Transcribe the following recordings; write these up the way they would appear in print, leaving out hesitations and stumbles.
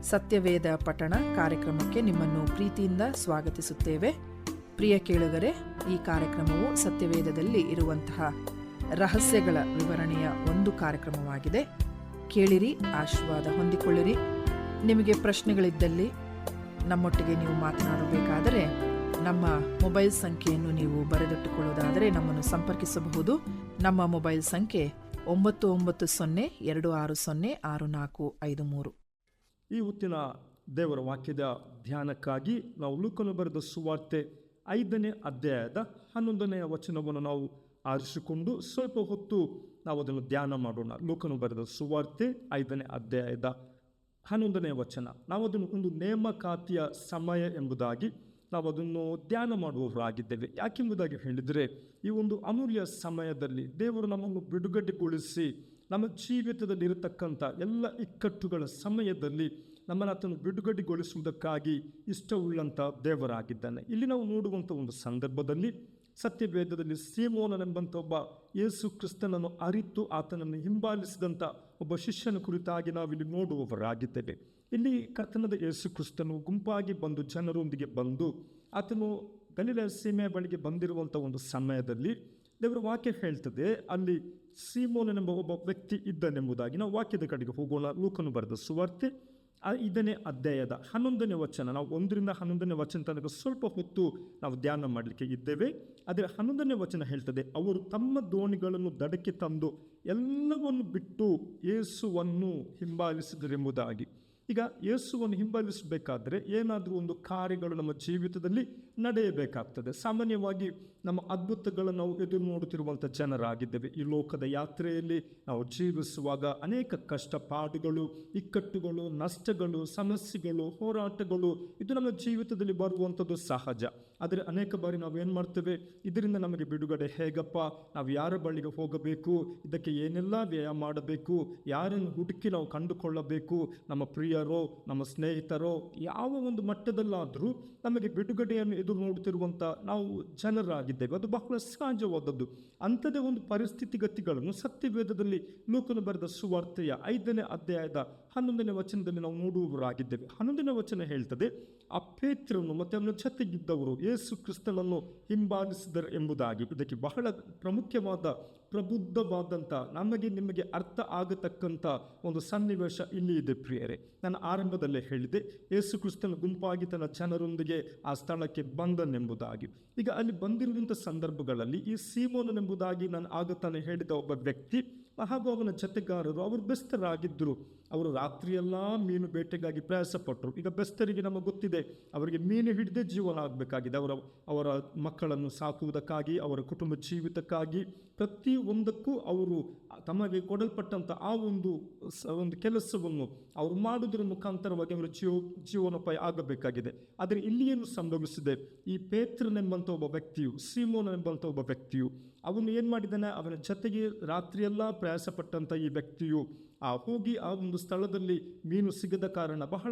ಸತ್ಯವೇದ ಪಠಣ ಕಾರ್ಯಕ್ರಮಕ್ಕೆ ನಿಮ್ಮನ್ನು ಪ್ರೀತಿಯಿಂದ ಸ್ವಾಗತಿಸುತ್ತೇವೆ. ಪ್ರಿಯ ಕೇಳುಗರೆ, ಈ ಕಾರ್ಯಕ್ರಮವು ಸತ್ಯವೇದದಲ್ಲಿ ಇರುವಂತಹ ರಹಸ್ಯಗಳ ವಿವರಣೆಯ ಒಂದು ಕಾರ್ಯಕ್ರಮವಾಗಿದೆ. ಕೇಳಿರಿ, ಆಶೀರ್ವಾದ ಹೊಂದಿಕೊಳ್ಳಿರಿ. ನಿಮಗೆ ಪ್ರಶ್ನೆಗಳಿದ್ದಲ್ಲಿ ನಮ್ಮೊಟ್ಟಿಗೆ ನೀವು ಮಾತನಾಡಬೇಕಾದರೆ ನಮ್ಮ ಮೊಬೈಲ್ ಸಂಖ್ಯೆಯನ್ನು ನೀವು ಬರೆದಿಟ್ಟುಕೊಳ್ಳುವುದಾದರೆ ನಮ್ಮನ್ನು ಸಂಪರ್ಕಿಸಬಹುದು. ನಮ್ಮ ಮೊಬೈಲ್ ಸಂಖ್ಯೆ 9902606453. ಈ ಹೊತ್ತಿನ ದೇವರ ವಾಕ್ಯದ ಧ್ಯಾನಕ್ಕಾಗಿ ನಾವು ಲೂಕನು ಬರೆದ ಸುವಾರ್ತೆ 5ನೇ ಅಧ್ಯಾಯದ 11ನೇ ವಚನವನ್ನು ನಾವು ಆರಿಸಿಕೊಂಡು ಸ್ವಲ್ಪ ಹೊತ್ತು ನಾವು ಅದನ್ನು ಧ್ಯಾನ ಮಾಡೋಣ. ಲೂಕನು ಬರೆದ ಸುವಾರ್ತೆ 5ನೇ ಅಧ್ಯಾಯದ 11ನೇ ವಚನ. ನಾವು ಅದನ್ನು ಒಂದು ನೇಮಕಾತಿಯ ಸಮಯ ಎಂಬುದಾಗಿ ನಾವು ಅದನ್ನು ಧ್ಯಾನ ಮಾಡುವವರಾಗಿದ್ದೇವೆ. ಯಾಕೆಂಬುದಾಗಿ ಹೇಳಿದರೆ, ಈ ಒಂದು ಅಮೂಲ್ಯ ಸಮಯದಲ್ಲಿ ದೇವರು ನಮ್ಮನ್ನು ಬಿಡುಗಡೆಗೊಳಿಸಿ ನಮ್ಮ ಜೀವಿತದಲ್ಲಿ ಇರತಕ್ಕಂಥ ಎಲ್ಲ ಇಕ್ಕಟ್ಟುಗಳ ಸಮಯದಲ್ಲಿ ನಮ್ಮನ್ನು ಆತನು ಬಿಡುಗಡೆಗೊಳಿಸುವುದಕ್ಕಾಗಿ ಇಷ್ಟವುಳ್ಳಂಥ ದೇವರಾಗಿದ್ದಾನೆ. ಇಲ್ಲಿ ನಾವು ನೋಡುವಂಥ ಒಂದು ಸಂದರ್ಭದಲ್ಲಿ ಸತ್ಯವೇದದಲ್ಲಿ ಸೀಮೋನನೆಂಬಂಥ ಒಬ್ಬ ಯೇಸು ಕ್ರಿಸ್ತನನ್ನು ಅರಿತು ಆತನನ್ನು ಹಿಂಬಾಲಿಸಿದಂಥ ಒಬ್ಬ ಶಿಷ್ಯನ ಕುರಿತಾಗಿ ನಾವಿಲ್ಲಿ ನೋಡುವವರಾಗಿದ್ದೇವೆ. ಇಲ್ಲಿ ಕರ್ತನಾದ ಯೇಸು ಕ್ರಿಸ್ತನು ಗುಂಪಾಗಿ ಬಂದು ಜನರೊಂದಿಗೆ ಬಂದು ಆತನು ಗಲಿಲಾಯ ಸೀಮೆಯ ಬಳಿಗೆ ಬಂದಿರುವಂಥ ಒಂದು ಸಮಯದಲ್ಲಿ ದೇವರ ವಾಕ್ಯ ಹೇಳ್ತದೆ, ಅಲ್ಲಿ ಸೀಮೋನನೆಂಬ ಒಬ್ಬ ವ್ಯಕ್ತಿ ಇದ್ದನೆಂಬುದಾಗಿ. ನಾವು ವಾಕ್ಯದ ಕಡೆಗೆ ಹೋಗೋಣ. ಲೂಕನು ಬರೆದ ಸುವಾರ್ತೆ 5ನೇ ಅಧ್ಯಾಯದ 11ನೇ ವಚನ. ನಾವು 1ರಿಂದ 11ನೇ ವಚನ ತನಕ ಸ್ವಲ್ಪ ಹೊತ್ತು ನಾವು ಧ್ಯಾನ ಮಾಡಲಿಕ್ಕೆ ಇದ್ದೇವೆ. ಆದರೆ 11ನೇ ವಚನ ಹೇಳ್ತದೆ, ಅವರು ತಮ್ಮ ದೋಣಿಗಳನ್ನು ದಡಕ್ಕೆ ತಂದು ಎಲ್ಲವನ್ನು ಬಿಟ್ಟು ಯೇಸುವನ್ನು ಹಿಂಬಾಲಿಸಿದರೆಂಬುದಾಗಿ. ಈಗ ಯೇಸುವನ್ನು ಹಿಂಬಾಲಿಸಬೇಕಾದ್ರೆ ಏನಾದರೂ ಒಂದು ಕಾರ್ಯಗಳು ನಮ್ಮ ಜೀವಿತದಲ್ಲಿ ನಡೆಯಬೇಕಾಗ್ತದೆ. ಸಾಮಾನ್ಯವಾಗಿ ನಮ್ಮ ಅದ್ಭುತಗಳನ್ನು ನಾವು ಎದುರು ನೋಡುತ್ತಿರುವಂಥ ಜನರಾಗಿದ್ದೇವೆ. ಈ ಲೋಕದ ಯಾತ್ರೆಯಲ್ಲಿ ನಾವು ಜೀವಿಸುವಾಗ ಅನೇಕ ಕಷ್ಟಪಾಡುಗಳು, ಇಕ್ಕಟ್ಟುಗಳು, ನಷ್ಟಗಳು, ಸಮಸ್ಯೆಗಳು, ಹೋರಾಟಗಳು ಇದು ನಮ್ಮ ಜೀವಿತದಲ್ಲಿ ಬರುವಂಥದ್ದು ಸಹಜ. ಆದರೆ ಅನೇಕ ಬಾರಿ ನಾವು ಏನು ಮಾಡ್ತೇವೆ, ಇದರಿಂದ ನಮಗೆ ಬಿಡುಗಡೆ ಹೇಗಪ್ಪ, ನಾವು ಯಾರ ಬಳಿಗೆ ಹೋಗಬೇಕು, ಇದಕ್ಕೆ ಏನೆಲ್ಲ ವ್ಯಯ ಮಾಡಬೇಕು, ಯಾರನ್ನು ಹುಡುಕಿ ನಾವು ಕಂಡುಕೊಳ್ಳಬೇಕು, ನಮ್ಮ ಪ್ರಿಯರೋ ನಮ್ಮ ಸ್ನೇಹಿತರೋ ಯಾವ ಒಂದು ಮಟ್ಟದಲ್ಲಾದರೂ ನಮಗೆ ಬಿಡುಗಡೆಯನ್ನು ಎದುರು ನೋಡುತ್ತಿರುವಂಥ ನಾವು ಜನರಾಗಿದ್ದೇವೆ. ಅದು ಬಹಳ ಸಹಜವಾದದ್ದು. ಅಂಥದೇ ಒಂದು ಪರಿಸ್ಥಿತಿಗತಿಗಳನ್ನು ಸತ್ಯವೇದದಲ್ಲಿ ಲೂಕನು ಬರೆದ ಸುವಾರ್ತೆಯ 5ನೇ ಅಧ್ಯಾಯದ 11ನೇ ವಚನದಲ್ಲಿ ನಾವು ನೋಡುವವರಾಗಿದ್ದೇವೆ. 11ನೇ ವಚನ ಹೇಳ್ತದೆ, ಆ ಪೇತ್ರನು ಮತ್ತು ಅವನ ಜೊತೆಗಿದ್ದವರು ಯೇಸು ಕ್ರಿಸ್ತನನ್ನು ಹಿಂಬಾಲಿಸಿದರು ಎಂಬುದಾಗಿ. ಇದಕ್ಕೆ ಬಹಳ ಪ್ರಮುಖವಾದ ಪ್ರಬುದ್ಧವಾದಂಥ ನಮಗೆ ನಿಮಗೆ ಅರ್ಥ ಆಗತಕ್ಕಂಥ ಒಂದು ಸನ್ನಿವೇಶ ಇಲ್ಲಿ ಇದೆ ಪ್ರಿಯರೇ. ನಾನು ಆರಂಭದಲ್ಲೇ ಹೇಳಿದೆ, ಯೇಸು ಕ್ರಿಸ್ತನ ಗುಂಪಾಗಿ ತನ್ನ ಜನರೊಂದಿಗೆ ಆ ಸ್ಥಳಕ್ಕೆ ಬಂದನೆಂಬುದಾಗಿ. ಈಗ ಅಲ್ಲಿ ಬಂದಿರುವಂಥ ಸಂದರ್ಭಗಳಲ್ಲಿ ಈ ಸೀಮೋನನೆಂಬುದಾಗಿ ನಾನು ಆಗ ತಾನೇ ಹೇಳಿದ ಒಬ್ಬ ವ್ಯಕ್ತಿ ಹಾಗೂ ಅವನ ಜೊತೆಗಾರರು ಅವರು ಬೆಸ್ತರಾಗಿದ್ದರು. ಅವರು ರಾತ್ರಿಯೆಲ್ಲ ಮೀನು ಬೇಟೆಗಾಗಿ ಪ್ರಯಾಸಪಟ್ಟರು. ಈಗ ಬೆಸ್ತರಿಗೆ ನಮಗೆ ಗೊತ್ತಿದೆ, ಅವರಿಗೆ ಮೀನು ಹಿಡಿದೇ ಜೀವನ ಆಗಬೇಕಾಗಿದೆ. ಅವರ ಮಕ್ಕಳನ್ನು ಸಾಕುವುದಕ್ಕಾಗಿ, ಅವರ ಕುಟುಂಬ ಜೀವಿತಕ್ಕಾಗಿ ಪ್ರತಿಯೊಂದಕ್ಕೂ ಅವರು ತಮಗೆ ಕೊಡಲ್ಪಟ್ಟಂಥ ಆ ಒಂದು ಕೆಲಸವನ್ನು ಅವರು ಮಾಡುವುದರ ಮುಖಾಂತರವಾಗಿ ಅವರ ಜೀವನೋಪಾಯ ಆಗಬೇಕಾಗಿದೆ. ಆದರೆ ಇಲ್ಲಿ ಏನು ಸಂಭವಿಸಿದೆ, ಈ ಪೇತ್ರನೆಂಬಂಥ ಒಬ್ಬ ವ್ಯಕ್ತಿಯು, ಸೀಮೋನನೆಂಬಂಥ ಒಬ್ಬ ವ್ಯಕ್ತಿಯು ಅವನು ಏನು ಮಾಡಿದ್ದಾನೆ, ಅವನ ಜೊತೆಗೆ ರಾತ್ರಿಯೆಲ್ಲ ಪ್ರಯಾಸಪಟ್ಟಂಥ ಈ ವ್ಯಕ್ತಿಯು ಹೋಗಿ ಆ ಒಂದು ಸ್ಥಳದಲ್ಲಿ ಮೀನು ಸಿಗದ ಕಾರಣ ಬಹಳ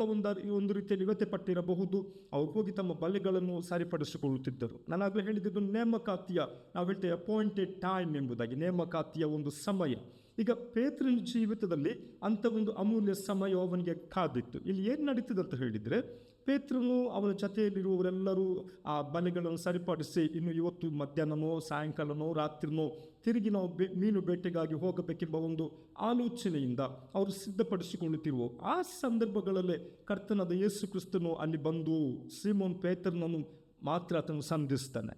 ಒಂದು ರೀತಿಯಲ್ಲಿ ವ್ಯಥೆ ಪಟ್ಟಿರಬಹುದು. ಅವ್ರು ಹೋಗಿ ತಮ್ಮ ಬಲೆಗಳನ್ನು ಸರಿಪಡಿಸಿಕೊಳ್ಳುತ್ತಿದ್ದರು. ನಾನಾಗಲೇ ಹೇಳಿದ್ದು ನೇಮಕಾತಿಯ, ನಾವು ಹೇಳ್ತೇವೆ ಅಪಾಯಿಂಟೆಡ್ ಟೈಮ್ ಎಂಬುದಾಗಿ, ನೇಮಕಾತಿಯ ಒಂದು ಸಮಯ. ಈಗ ಪೇತ್ರನ ಜೀವಿತದಲ್ಲಿ ಅಂಥ ಒಂದು ಅಮೂಲ್ಯ ಸಮಯ ಅವನಿಗೆ ಕಾದಿತ್ತು. ಇಲ್ಲಿ ಏನು ನಡೀತದೆ ಅಂತ ಹೇಳಿದರೆ, ಪೇತ್ರನು ಅವನ ಜೊತೆಯಲ್ಲಿರುವವರೆಲ್ಲರೂ ಆ ಬಲೆಗಳನ್ನು ಸರಿಪಡಿಸಿ ಇನ್ನು ಇವತ್ತು ಮಧ್ಯಾಹ್ನನೋ ಸಾಯಂಕಾಲನೋ ರಾತ್ರಿನೋ ತಿರುಗಿ ನಾವು ಮೀನು ಬೇಟೆಗಾಗಿ ಹೋಗಬೇಕೆಂಬ ಒಂದು ಆಲೋಚನೆಯಿಂದ ಅವರು ಸಿದ್ಧಪಡಿಸಿಕೊಳ್ಳುತ್ತಿರುವ ಆ ಸಂದರ್ಭಗಳಲ್ಲೇ ಕರ್ತನಾದ ಯೇಸು ಕ್ರಿಸ್ತನು ಅಲ್ಲಿ ಬಂದು ಸೀಮೋನ್ ಪೇತ್ರನನ್ನು ಮಾತ್ರ ಆತನು ಸಂಧಿಸ್ತಾನೆ.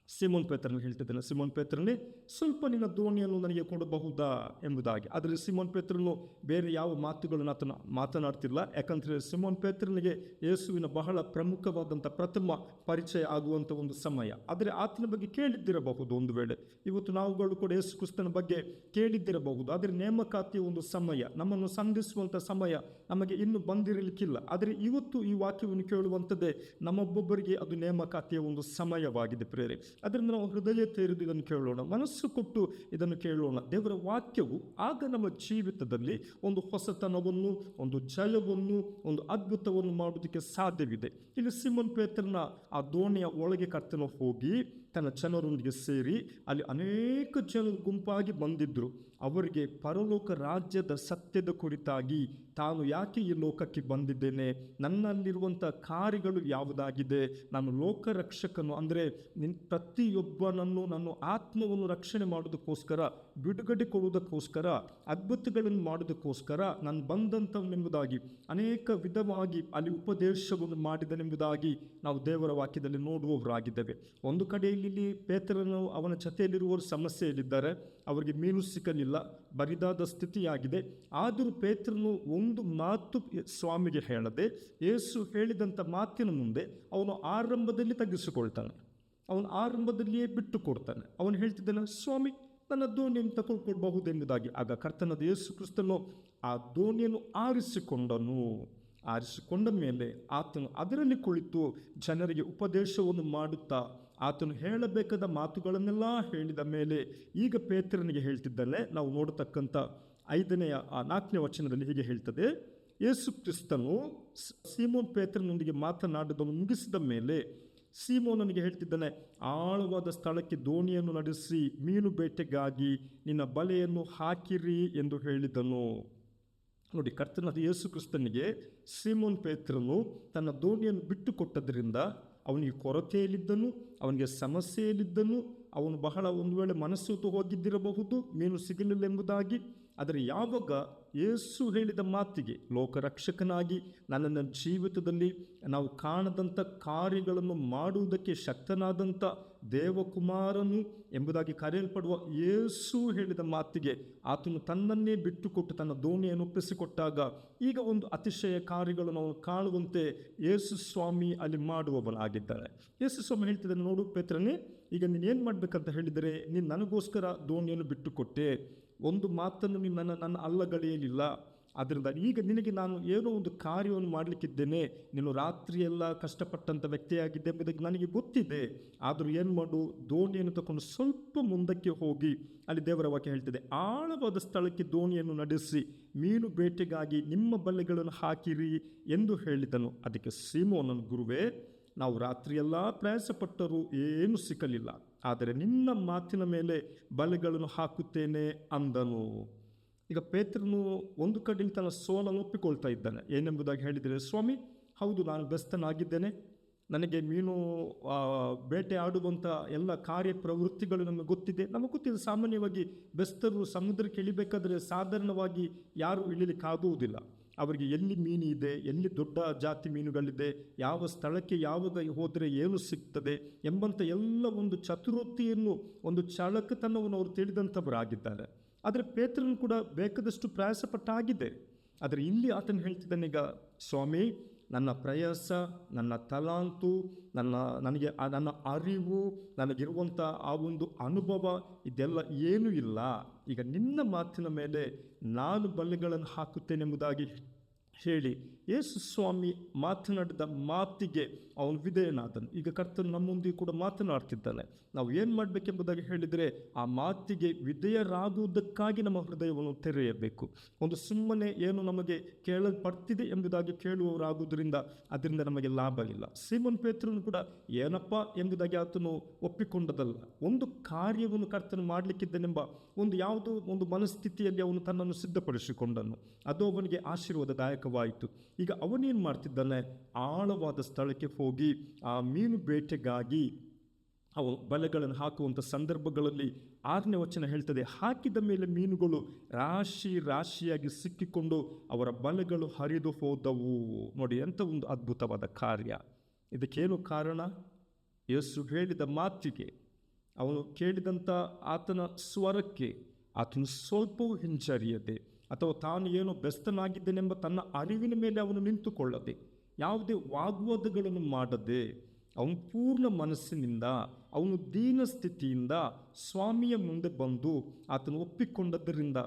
ಸಿಮೋನ್ ಪೇತ್ರನಿಗೆ ಹೇಳ್ತಿದ್ದಾನೆ, ಸಿಮೋನ್ ಪೇತ್ರನೇ, ಸ್ವಲ್ಪ ನಿನ್ನ ದೋಣಿಯನ್ನು ನನಗೆ ಕೊಡಬಹುದಾ ಎಂಬುದಾಗಿ. ಆದರೆ ಸಿಮೋನ್ ಪೇತ್ರನು ಬೇರೆ ಯಾವ ಮಾತುಗಳನ್ನು ಆತನ ಮಾತನಾಡ್ತಿಲ್ಲ. ಯಾಕಂದರೆ ಸಿಮೋನ್ ಪೇತ್ರನಿಗೆ ಯೇಸುವಿನ ಬಹಳ ಪ್ರಮುಖವಾದಂಥ ಪ್ರಥಮ ಪರಿಚಯ ಆಗುವಂಥ ಒಂದು ಸಮಯ. ಆದರೆ ಆತನ ಬಗ್ಗೆ ಕೇಳಿದ್ದಿರಬಹುದು, ಒಂದು ವೇಳೆ ಇವತ್ತು ನಾವುಗಳು ಕೂಡ ಯೇಸು ಕ್ರಿಸ್ತನ ಬಗ್ಗೆ ಕೇಳಿದ್ದಿರಬಹುದು. ಆದರೆ ನೇಮಕಾತಿಯ ಒಂದು ಸಮಯ, ನಮ್ಮನ್ನು ಸಂಧಿಸುವಂಥ ಸಮಯ ನಮಗೆ ಇನ್ನೂ ಬಂದಿರಲಿಕ್ಕಿಲ್ಲ. ಆದರೆ ಇವತ್ತು ಈ ವಾಕ್ಯವನ್ನು ಕೇಳುವಂಥದ್ದೇ ನಮ್ಮೊಬ್ಬೊಬ್ಬರಿಗೆ ಅದು ನೇಮಕಾತಿಯ ಒಂದು ಸಮಯವಾಗಿದೆ ಪ್ರೇರೆ. ಅದರಿಂದ ನಾವು ಹೃದಯ ತೆರೆದು ಇದನ್ನು ಕೇಳೋಣ, ಮನಸ್ಸು ಕೊಟ್ಟು ಇದನ್ನು ಕೇಳೋಣ. ದೇವರ ವಾಕ್ಯವು ಆಗ ನಮ್ಮ ಜೀವಿತದಲ್ಲಿ ಒಂದು ಹೊಸತನವನ್ನು, ಒಂದು ಜಯವನ್ನು, ಒಂದು ಅದ್ಭುತವನ್ನು ಮಾಡೋದಕ್ಕೆ ಸಾಧ್ಯವಿದೆ. ಇಲ್ಲಿ ಸಿಮೋನ್ ಪೇತ್ರನ ಆ ದೋಣಿಯ ಒಳಗೆ ಕರ್ತನು ಹೋಗಿ ತನ್ನ ಜನರೊಂದಿಗೆ ಸೇರಿ ಅಲ್ಲಿ ಅನೇಕ ಜನರು ಗುಂಪಾಗಿ ಬಂದಿದ್ದರು. ಅವರಿಗೆ ಪರಲೋಕ ರಾಜ್ಯದ ಸತ್ಯದ ಕುರಿತಾಗಿ, ತಾನು ಯಾಕೆ ಈ ಲೋಕಕ್ಕೆ ಬಂದಿದ್ದೇನೆ, ನನ್ನಲ್ಲಿರುವಂಥ ಕಾರ್ಯಗಳು ಯಾವುದಾಗಿದೆ, ನಾನು ಲೋಕರಕ್ಷಕನು ಅಂದರೆ ಪ್ರತಿಯೊಬ್ಬನನ್ನು ನನ್ನ ಆತ್ಮವನ್ನು ರಕ್ಷಣೆ ಮಾಡೋದಕ್ಕೋಸ್ಕರ, ಬಿಡುಗಡೆ ಕೊಡುವುದಕ್ಕೋಸ್ಕರ, ಅದ್ಭುತಗಳನ್ನು ಮಾಡೋದಕ್ಕೋಸ್ಕರ ನಾನು ಬಂದಂಥವನೆಂಬುದಾಗಿ ಅನೇಕ ವಿಧವಾಗಿ ಅಲ್ಲಿ ಉಪದೇಶವನ್ನು ಮಾಡಿದನೆಂಬುದಾಗಿ ನಾವು ದೇವರ ವಾಕ್ಯದಲ್ಲಿ ನೋಡುವವರಾಗಿದ್ದೇವೆ. ಒಂದು ಕಡೆಯಲ್ಲಿ ಪೇತ್ರನು ಅವನ ಜೊತೆಯಲ್ಲಿರುವವರು ಸಮಸ್ಯೆಯಲ್ಲಿದ್ದಾರೆ, ಅವರಿಗೆ ಮೀನು ಸಿಕ್ಕಲಿಲ್ಲ, ಬರಿದಾದ ಸ್ಥಿತಿಯಾಗಿದೆ. ಆದರೂ ಪೇತ್ರನು ಒಂದು ಮಾತು ಸ್ವಾಮಿಗೆ ಹೇಳದೆ ಯೇಸು ಹೇಳಿದಂಥ ಮಾತಿನ ಮುಂದೆ ಅವನು ಆರಂಭದಲ್ಲಿ ತಗ್ಗಿಸಿಕೊಳ್ತಾನೆ, ಅವನು ಆರಂಭದಲ್ಲಿಯೇ ಬಿಟ್ಟು ಕೊಡ್ತಾನೆ. ಅವನು ಹೇಳ್ತಿದ್ದಾನೆ, ಸ್ವಾಮಿ ನನ್ನ ದೋಣಿಯನ್ನು ತಗೊಳ್ಕೊಳ್ಬಹುದೆಂಬುದಾಗಿ. ಆಗ ಕರ್ತನಾದ ಯೇಸು ಕ್ರಿಸ್ತನು ಆ ದೋಣಿಯನ್ನು ಆರಿಸಿಕೊಂಡ ಮೇಲೆ ಆತನು ಅದರಲ್ಲಿ ಕುಳಿತು ಜನರಿಗೆ ಉಪದೇಶವನ್ನು ಮಾಡುತ್ತಾ ಆತನು ಹೇಳಬೇಕಾದ ಮಾತುಗಳನ್ನೆಲ್ಲ ಹೇಳಿದ ಮೇಲೆ ಈಗ ಪೇತ್ರನಿಗೆ ಹೇಳ್ತಿದ್ದಾನೆ. ನಾವು ನೋಡತಕ್ಕಂಥ 5ನೇ 4ನೇ ವಚನದಲ್ಲಿ ಹೀಗೆ ಹೇಳ್ತದೆ, ಯೇಸು ಕ್ರಿಸ್ತನು ಸೀಮೋನ್ ಪೇತ್ರನೊಂದಿಗೆ ಮಾತನಾಡುವುದನ್ನು ಮುಗಿಸಿದ ಮೇಲೆ ಸೀಮೋನನಿಗೆ ಹೇಳ್ತಿದ್ದಾನೆ, ಆಳವಾದ ಸ್ಥಳಕ್ಕೆ ದೋಣಿಯನ್ನು ನಡೆಸಿ ಮೀನು ಬೇಟೆಗಾಗಿ ನಿನ್ನ ಬಲೆಯನ್ನು ಹಾಕಿರಿ ಎಂದು ಹೇಳಿದನು. ನೋಡಿ, ಕರ್ತನಾದ ಯೇಸು ಕ್ರಿಸ್ತನಿಗೆ ಸೀಮೋನ್ ಪೇತ್ರನು ತನ್ನ ದೋಣಿಯನ್ನು ಬಿಟ್ಟು ಕೊಟ್ಟದ್ರಿಂದ ಅವನಿಗೆ ಕೊರತೆಯಲ್ಲಿದ್ದನು, ಅವನಿಗೆ ಸಮಸ್ಯೆಯಲ್ಲಿದ್ದನು, ಅವನು ಬಹಳ ಒಂದು ವೇಳೆ ಮನಸ್ಸು ಹೋಗಿದ್ದಿರಬಹುದು ಮೀನು ಸಿಗಲಿಲ್ಲ ಎಂಬುದಾಗಿ. ಆದರೆ ಯಾವಾಗ ಯೇಸು ಹೇಳಿದ ಮಾತಿಗೆ, ಲೋಕರಕ್ಷಕನಾಗಿ ನನ್ನ ಜೀವಿತದಲ್ಲಿ ನಾವು ಕಾಣದಂಥ ಕಾರ್ಯಗಳನ್ನು ಮಾಡುವುದಕ್ಕೆ ಶಕ್ತನಾದಂಥ ದೇವಕುಮಾರನು ಎಂಬುದಾಗಿ ಕರೆಯಲ್ಪಡುವ ಯೇಸು ಹೇಳಿದ ಮಾತಿಗೆ ಆತನು ತನ್ನನ್ನೇ ಬಿಟ್ಟುಕೊಟ್ಟು ತನ್ನ ದೋಣಿಯನ್ನು ಒಪ್ಪಿಸಿಕೊಟ್ಟಾಗ ಈಗ ಒಂದು ಅತಿಶಯ ಕಾರ್ಯಗಳನ್ನು ನಾವು ಕಾಣುವಂತೆ ಯೇಸು ಸ್ವಾಮಿ ಅಲ್ಲಿ ಮಾಡುವವನಾಗಿದ್ದಾನೆ. ಯೇಸು ಸ್ವಾಮಿ ಹೇಳ್ತಿದ್ದಾನೆ, ನೋಡು ಪೇತ್ರನೇ, ಈಗ ನೀನೇನು ಮಾಡಬೇಕಂತ ಹೇಳಿದರೆ, ನೀನು ನನಗೋಸ್ಕರ ದೋಣಿಯನ್ನು ಬಿಟ್ಟುಕೊಟ್ಟೆ, ಒಂದು ಮಾತನ್ನು ನೀನು ನನ್ನ ಅಲ್ಲಗಳೆಯಲಿಲ್ಲ. ಆದ್ದರಿಂದ ಈಗ ನಿನಗೆ ನಾನು ಏನೋ ಒಂದು ಕಾರ್ಯವನ್ನು ಮಾಡಲಿಕ್ಕಿದ್ದೇನೆ. ನೀನು ರಾತ್ರಿಯೆಲ್ಲ ಕಷ್ಟಪಟ್ಟಂಥ ವ್ಯಕ್ತಿಯಾಗಿದ್ದೆ ಎಂಬುದಕ್ಕೆ ನನಗೆ ಗೊತ್ತಿದೆ. ಆದರೂ ಏನು ಮಾಡು, ದೋಣಿಯನ್ನು ತಗೊಂಡು ಸ್ವಲ್ಪ ಮುಂದಕ್ಕೆ ಹೋಗಿ, ಅಲ್ಲಿ ದೇವರ ವಾಕ್ಯ ಹೇಳ್ತಿದೆ, ಆಳವಾದ ಸ್ಥಳಕ್ಕೆ ದೋಣಿಯನ್ನು ನಡೆಸಿ ಮೀನು ಬೇಟೆಗಾಗಿ ನಿಮ್ಮ ಬಲೆಗಳನ್ನು ಹಾಕಿರಿ ಎಂದು ಹೇಳಿದನು. ಅದಕ್ಕೆ ಸೀಮೋನನ, ಗುರುವೇ, ನಾವು ರಾತ್ರಿಯೆಲ್ಲ ಪ್ರಯಾಸಪಟ್ಟರೂ ಏನೂ ಸಿಕ್ಕಲಿಲ್ಲ, ಆದರೆ ನಿನ್ನ ಮಾತಿನ ಮೇಲೆ ಬಲೆಗಳನ್ನು ಹಾಕುತ್ತೇನೆ ಅಂದನು. ಈಗ ಪೇತ್ರನು ಒಂದು ಕಡೆಯಲ್ಲಿ ತನ್ನ ಸೋಲನ್ನು ಒಪ್ಪಿಕೊಳ್ತಾ ಇದ್ದಾನೆ. ಏನೆಂಬುದಾಗಿ ಹೇಳಿದರೆ, ಸ್ವಾಮಿ, ಹೌದು, ನಾನು ಬೆಸ್ತನಾಗಿದ್ದೇನೆ, ನನಗೆ ಮೀನು ಬೇಟೆ ಆಡುವಂಥ ಎಲ್ಲ ಕಾರ್ಯಪ್ರವೃತ್ತಿಗಳು ನಮಗೆ ಗೊತ್ತಿದೆ. ಸಾಮಾನ್ಯವಾಗಿ ಬೆಸ್ತರು ಸಮುದ್ರಕ್ಕೆ ಇಳಿಬೇಕಾದ್ರೆ ಸಾಧಾರಣವಾಗಿ ಯಾರೂ ಇಳಿಲಿಕ್ಕಾಗುವುದಿಲ್ಲ. ಅವರಿಗೆ ಎಲ್ಲಿ ಮೀನಿದೆ, ಎಲ್ಲಿ ದೊಡ್ಡ ಜಾತಿ ಮೀನುಗಳಿದೆ, ಯಾವ ಸ್ಥಳಕ್ಕೆ ಯಾವಾಗ ಹೋದರೆ ಏನು ಸಿಗ್ತದೆ ಎಂಬಂಥ ಎಲ್ಲ ಒಂದು ಚತುರತೆಯನ್ನು, ಒಂದು ಚಾಳಕತನವನ್ನು ಅವರು ತಿಳಿದಂಥವರಾಗಿದ್ದಾರೆ. ಆದರೆ ಪೇತ್ರನು ಕೂಡ ಬೇಕಾದಷ್ಟು ಪ್ರಯಾಸಪಟ್ಟಾಗಿದೆ. ಆದರೆ ಇಲ್ಲಿ ಆತನು ಹೇಳ್ತಿದ್ದಾನೆ, ಈಗ ಸ್ವಾಮಿ, ನನ್ನ ಪ್ರಯಾಸ, ನನ್ನ ತಲಾಂತು, ನನ್ನ ಅರಿವು, ನನಗಿರುವಂಥ ಆ ಒಂದು ಅನುಭವ ಇದೆಲ್ಲ ಏನೂ ಇಲ್ಲ. ಈಗ ನಿನ್ನ ಮಾತಿನ ಮೇಲೆ ನಾನು ಬಲೆಗಳನ್ನು ಹಾಕುತ್ತೇನೆಂಬುದಾಗಿ ಹೇಳಿ ಯೇಸು ಸ್ವಾಮಿ ಮಾತನಾಡಿದ ಮಾತಿಗೆ ಅವನು ವಿಧೇಯನಾದನು. ಈಗ ಕರ್ತನು ನಮ್ಮೊಂದಿಗೆ ಕೂಡ ಮಾತನಾಡ್ತಿದ್ದಾನೆ. ನಾವು ಏನು ಮಾಡಬೇಕೆಂಬುದಾಗಿ ಹೇಳಿದರೆ, ಆ ಮಾತಿಗೆ ವಿಧೇಯರಾಗುವುದಕ್ಕಾಗಿ ನಮ್ಮ ಹೃದಯವನ್ನು ತೆರೆಯಬೇಕು. ಒಂದು ಸುಮ್ಮನೆ ಏನು ನಮಗೆ ಕೇಳಲ್ಪಡ್ತಿದೆ ಎಂಬುದಾಗಿ ಕೇಳುವವರಾಗುವುದರಿಂದ ಅದರಿಂದ ನಮಗೆ ಲಾಭ ಇಲ್ಲ. ಸೀಮೋನ್ ಪೇತ್ರನು ಕೂಡ ಏನಪ್ಪ ಎಂಬುದಾಗಿ ಆತನು ಒಪ್ಪಿಕೊಂಡದಲ್ಲ, ಒಂದು ಕಾರ್ಯವನ್ನು ಕರ್ತನು ಮಾಡಲಿಕ್ಕಿದ್ದನೆಂಬ ಯಾವುದೋ ಒಂದು ಮನಸ್ಥಿತಿಯಲ್ಲಿ ಅವನು ತನ್ನನ್ನು ಸಿದ್ಧಪಡಿಸಿಕೊಂಡನು. ಅದು ಅವನಿಗೆ ಆಶೀರ್ವಾದದಾಯಕವಾಯಿತು. ಈಗ ಅವನೇನು ಮಾಡ್ತಿದ್ದಾನೆ, ಆಳವಾದ ಸ್ಥಳಕ್ಕೆ ಹೋಗಿ ಆ ಮೀನು ಬೇಟೆಗಾಗಿ ಅವನು ಬಲೆಗಳನ್ನು ಹಾಕುವಂಥ ಸಂದರ್ಭಗಳಲ್ಲಿ 6ನೇ ವಚನ ಹೇಳ್ತದೆ, ಹಾಕಿದ ಮೇಲೆ ಮೀನುಗಳು ರಾಶಿ ರಾಶಿಯಾಗಿ ಸಿಕ್ಕಿಕೊಂಡು ಅವರ ಬಲೆಗಳು ಹರಿದು ಹೋದವು. ನೋಡಿ, ಎಂಥ ಒಂದು ಅದ್ಭುತವಾದ ಕಾರ್ಯ. ಇದಕ್ಕೇನು ಕಾರಣ? ಯೇಸು ಹೇಳಿದ ಮಾತಿಗೆ, ಅವನು ಕೇಳಿದಂಥ ಆತನ ಸ್ವರಕ್ಕೆ ಆತನು ಸ್ವಲ್ಪವೂ ಹಿಂಜರಿಯದೆ, ಅಥವಾ ತಾನು ಏನೋ ಬೆಸ್ತನಾಗಿದ್ದೇನೆಂಬ ತನ್ನ ಅರಿವಿನ ಮೇಲೆ ಅವನು ನಿಂತುಕೊಳ್ಳದೆ, ಯಾವುದೇ ವಾಗ್ವಾದಗಳನ್ನು ಮಾಡದೆ, ಅವನು ಪೂರ್ಣ ಮನಸ್ಸಿನಿಂದ, ಅವನು ದೀನ ಸ್ಥಿತಿಯಿಂದ ಸ್ವಾಮಿಯ ಮುಂದೆ ಬಂದು ಆತನು ಒಪ್ಪಿಕೊಂಡದ್ದರಿಂದ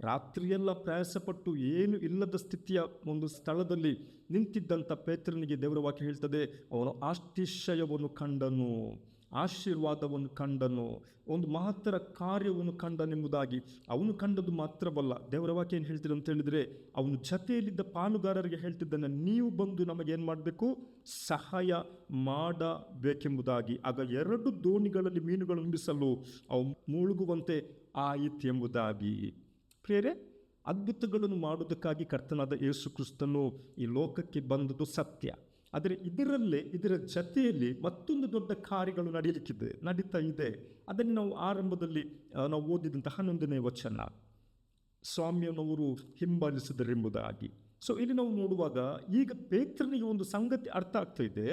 ರಾತ್ರಿಯೆಲ್ಲ ಪ್ರಯಾಸಪಟ್ಟು ಏನು ಇಲ್ಲದ ಸ್ಥಿತಿಯ ಒಂದು ಸ್ಥಳದಲ್ಲಿ ನಿಂತಿದ್ದಂಥ ಪೇತ್ರನಿಗೆ ದೇವರ ವಾಕ್ಯ ಹೇಳ್ತದೆ, ಅವನು ಆತಿಶಯವನ್ನು ಕಂಡನು. ಆಶೀರ್ವಾದವನ್ನು ಕಂಡನು, ಒಂದು ಮಹತ್ತರ ಕಾರ್ಯವನ್ನು ಕಂಡನೆಂಬುದಾಗಿ. ಅವನು ಕಂಡದ್ದು ಮಾತ್ರವಲ್ಲ, ದೇವರ ವಾಕ್ಯ ಏನು ಹೇಳ್ತಿದೆ ಅಂತ ಹೇಳಿದರೆ, ಅವನು ಜೊತೆಯಲ್ಲಿದ್ದ ಪಾಲುಗಾರರಿಗೆ ಹೇಳ್ತಿದ್ದಾನೆ, ನೀವು ಬಂದು ನಮಗೇನು ಮಾಡಬೇಕು, ಸಹಾಯ ಮಾಡಬೇಕೆಂಬುದಾಗಿ. ಆಗ 2 ದೋಣಿಗಳಲ್ಲಿ ಮೀನುಗಳು ನಿಲ್ಲಿಸಲು ಅವು ಮುಳುಗುವಂತೆ ಆಯಿತು ಎಂಬುದಾಗಿ. ಪ್ರಿಯರೇ, ಅದ್ಭುತಗಳನ್ನು ಮಾಡುವುದಕ್ಕಾಗಿ ಕರ್ತನಾದ ಯೇಸು ಕ್ರಿಸ್ತನು ಈ ಲೋಕಕ್ಕೆ ಬಂದದ್ದು ಸತ್ಯ. ಆದರೆ ಇದರ ಜೊತೆಯಲ್ಲಿ ಮತ್ತೊಂದು ದೊಡ್ಡ ಕಾರ್ಯಗಳು ನಡೀತಾ ಇದೆ. ಅದನ್ನು ನಾವು ಆರಂಭದಲ್ಲಿ ನಾವು ಓದಿದಂಥ 11ನೇ ವಚನ, ಸ್ವಾಮಿಯನ್ನವರು ಹಿಂಬಾಲಿಸಿದರೆಂಬುದಾಗಿ. ಸೊ ಇಲ್ಲಿ ನಾವು ನೋಡುವಾಗ ಈಗ ಪೇತ್ರನಿಗೆ ಒಂದು ಸಂಗತಿ ಅರ್ಥ ಆಗ್ತಾ ಇದೆ.